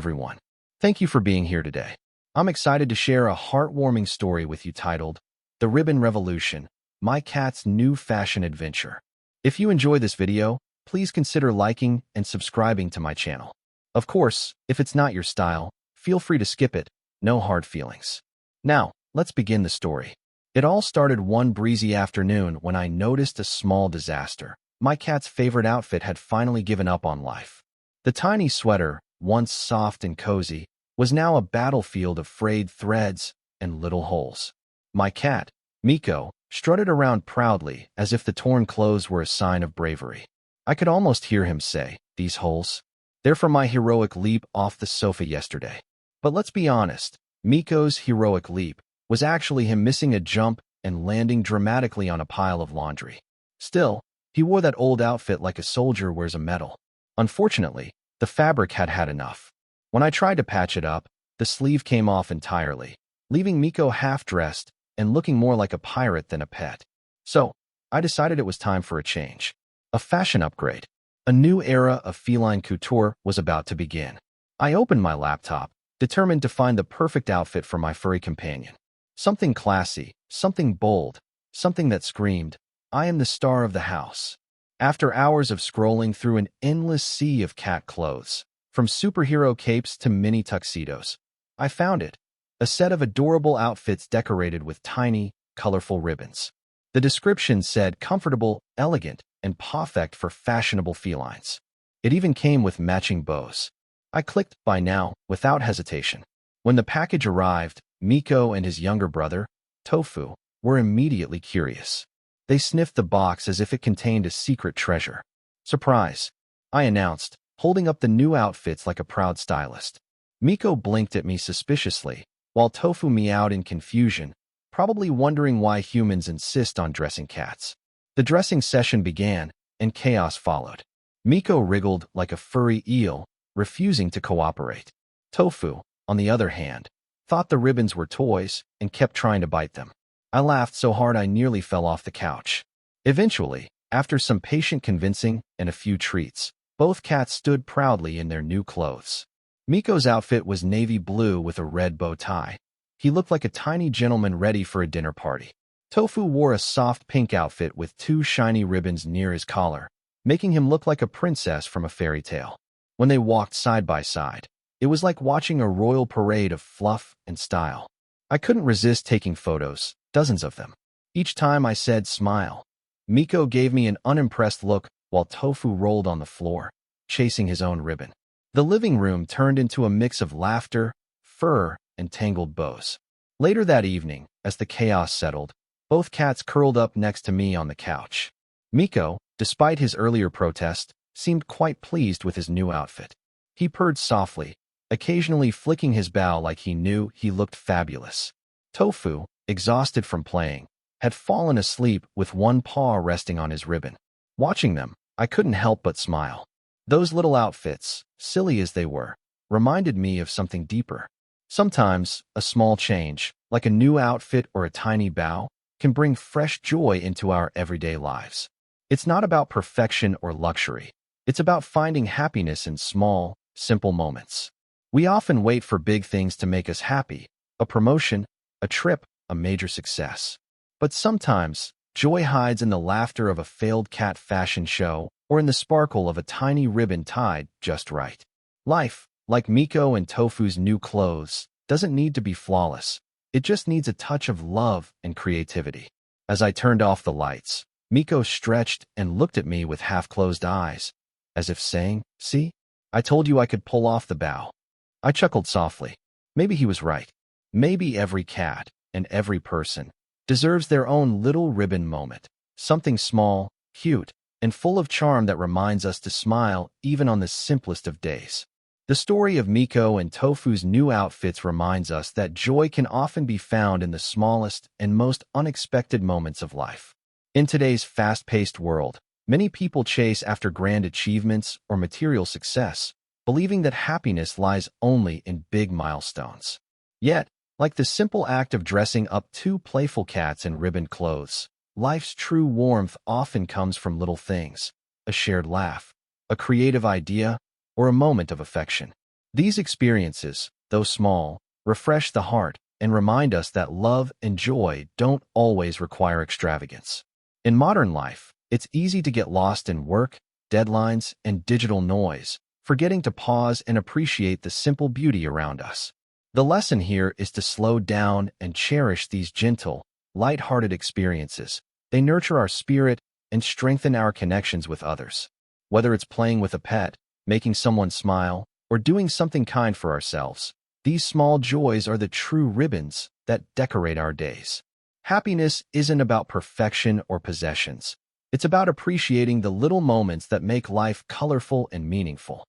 everyone. Thank you for being here today. I'm excited to share a heartwarming story with you titled, The Ribbon Revolution, My Cat's New Fashion Adventure. If you enjoy this video, please consider liking and subscribing to my channel. Of course, if it's not your style, feel free to skip it, no hard feelings. Now, let's begin the story. It all started one breezy afternoon when I noticed a small disaster. My cat's favorite outfit had finally given up on life. The tiny sweater, once soft and cozy, was now a battlefield of frayed threads and little holes. My cat, Miko, strutted around proudly as if the torn clothes were a sign of bravery. I could almost hear him say, "These holes? They're from my heroic leap off the sofa yesterday." But let's be honest, Miko's heroic leap was actually him missing a jump and landing dramatically on a pile of laundry. Still, he wore that old outfit like a soldier wears a medal. Unfortunately, the fabric had had enough. When I tried to patch it up, the sleeve came off entirely, leaving Miko half-dressed and looking more like a pirate than a pet. So, I decided it was time for a change. A fashion upgrade. A new era of feline couture was about to begin. I opened my laptop, determined to find the perfect outfit for my furry companion. Something classy, something bold, something that screamed, "I am the star of the house." After hours of scrolling through an endless sea of cat clothes, from superhero capes to mini tuxedos, I found it. A set of adorable outfits decorated with tiny, colorful ribbons. The description said comfortable, elegant, and perfect for fashionable felines. It even came with matching bows. I clicked buy now without hesitation. When the package arrived, Miko and his younger brother, Tofu, were immediately curious. They sniffed the box as if it contained a secret treasure. "Surprise," I announced, holding up the new outfits like a proud stylist. Miko blinked at me suspiciously, while Tofu meowed in confusion, probably wondering why humans insist on dressing cats. The dressing session began, and chaos followed. Miko wriggled like a furry eel, refusing to cooperate. Tofu, on the other hand, thought the ribbons were toys and kept trying to bite them. I laughed so hard I nearly fell off the couch. Eventually, after some patient convincing and a few treats, both cats stood proudly in their new clothes. Miko's outfit was navy blue with a red bow tie. He looked like a tiny gentleman ready for a dinner party. Tofu wore a soft pink outfit with two shiny ribbons near his collar, making him look like a princess from a fairy tale. When they walked side by side, it was like watching a royal parade of fluff and style. I couldn't resist taking photos, dozens of them. Each time I said smile, Miko gave me an unimpressed look while Tofu rolled on the floor, chasing his own ribbon. The living room turned into a mix of laughter, fur, and tangled bows. Later that evening, as the chaos settled, both cats curled up next to me on the couch. Miko, despite his earlier protest, seemed quite pleased with his new outfit. He purred softly, occasionally flicking his bow like he knew he looked fabulous. Tofu, exhausted from playing, had fallen asleep with one paw resting on his ribbon. Watching them, I couldn't help but smile. Those little outfits, silly as they were, reminded me of something deeper. Sometimes, a small change, like a new outfit or a tiny bow, can bring fresh joy into our everyday lives. It's not about perfection or luxury. It's about finding happiness in small, simple moments. We often wait for big things to make us happy, a promotion, a trip, a major success. But sometimes, joy hides in the laughter of a failed cat fashion show or in the sparkle of a tiny ribbon tied just right. Life, like Miko and Tofu's new clothes, doesn't need to be flawless. It just needs a touch of love and creativity. As I turned off the lights, Miko stretched and looked at me with half-closed eyes, as if saying, "See? I told you I could pull off the bow." I chuckled softly. Maybe he was right. Maybe every cat, and every person, deserves their own little ribbon moment. Something small, cute, and full of charm that reminds us to smile even on the simplest of days. The story of Miko and Tofu's new outfits reminds us that joy can often be found in the smallest and most unexpected moments of life. In today's fast-paced world, many people chase after grand achievements or material success, believing that happiness lies only in big milestones. Yet, like the simple act of dressing up two playful cats in ribbon clothes, life's true warmth often comes from little things, a shared laugh, a creative idea, or a moment of affection. These experiences, though small, refresh the heart and remind us that love and joy don't always require extravagance. In modern life, it's easy to get lost in work, deadlines, and digital noise, forgetting to pause and appreciate the simple beauty around us. The lesson here is to slow down and cherish these gentle, light-hearted experiences. They nurture our spirit and strengthen our connections with others. Whether it's playing with a pet, making someone smile, or doing something kind for ourselves, these small joys are the true ribbons that decorate our days. Happiness isn't about perfection or possessions. It's about appreciating the little moments that make life colorful and meaningful.